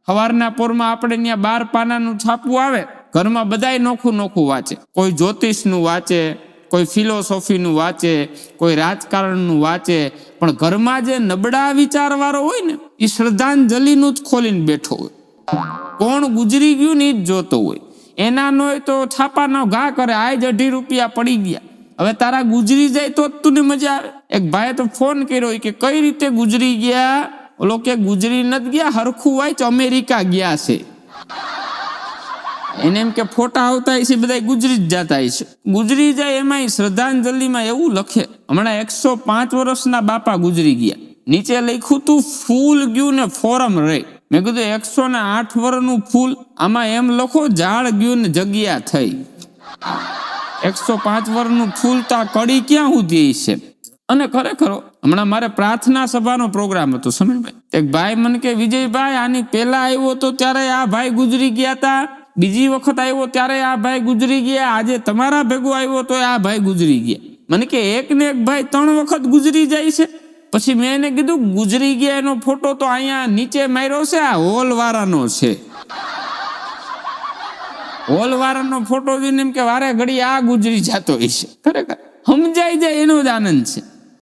સવારના પોરમાં આપણે ત્યાં 12 પાનાનું છાપું આવે, ઘરમાં બધાય નોખું નોખું વાંચે. કોઈ જ્યોતિષનું વાંચે, કોઈ ફિલોસોફીનું વાંચે, કોઈ રાજકારણનું વાંચે, પણ ઘરમાં જે નબળા વિચારવાળો હોય ને એ શ્રદ્ધાંજલિનું જ ખોલીને બેઠો હોય. કોણ ગુજરી ગયું ને એ જ જોતો હોય. એના નો તો છાપાનો ઘા કરે, આજ 2.5 રૂપિયા પડી ગયા. હવે તારા ગુજરી જાય તો જ તુને મજા આવે. એક ભાઈએ તો ફોન કર્યો કે કઈ રીતે ગુજરી ગયા? ઓલો કે ગુજરી નથી ગયા, હરખું વાંચ, અમેરિકા ગયા છે. એને એમ કે ફોટા આવતા હશે બધા ગુજરી જ જતા હશે. ગુજરી જાય એમાં શ્રદ્ધાંજલિમાં એવું લખે, હમણાં 105 વર્ષના બાપા ગુજરી ગયા. નીચે લખ્યું તું ફૂલ ગયું ને ફોરમ રહે. મેં કીધું 108 વર્ષનું ફૂલ, આમાં એમ લખો ઝાડ ગયું ને જગ્યા થઈ. 105 વર્ષનું ફૂલ તો આ કડી ક્યાં સુધી છે? અને ખરેખર હમણાં મારે પ્રાર્થના સભાનો પ્રોગ્રામ હતો સમીરભાઈ. એક ભાઈ મને કે વિજયભાઈ આની પહેલા આવ્યો તો ત્યારે આ ભાઈ ગુજરી ગયા હતા, બીજી વખત આવ્યો ત્યારે આ ભાઈ ગુજરી ગયા, આજે તમારા ભેગો આવ્યો તો આ ભાઈ ગુજરી ગયા. મને કે એક ને એક ભાઈ 3 વખત ગુજરી જાય છે. પછી મેં એને કીધું ગુજરી ગયા એનો ફોટો તો અહીંયા નીચે માર્યો છે, આ હોલ વાળાનો છે. હોલ વાળાનો ફોટો જોઈને એમ કે વારે ઘડી આ ગુજરી જતો હશે. ખરેખર સમજાઈ જાય એનો જ આનંદ છે.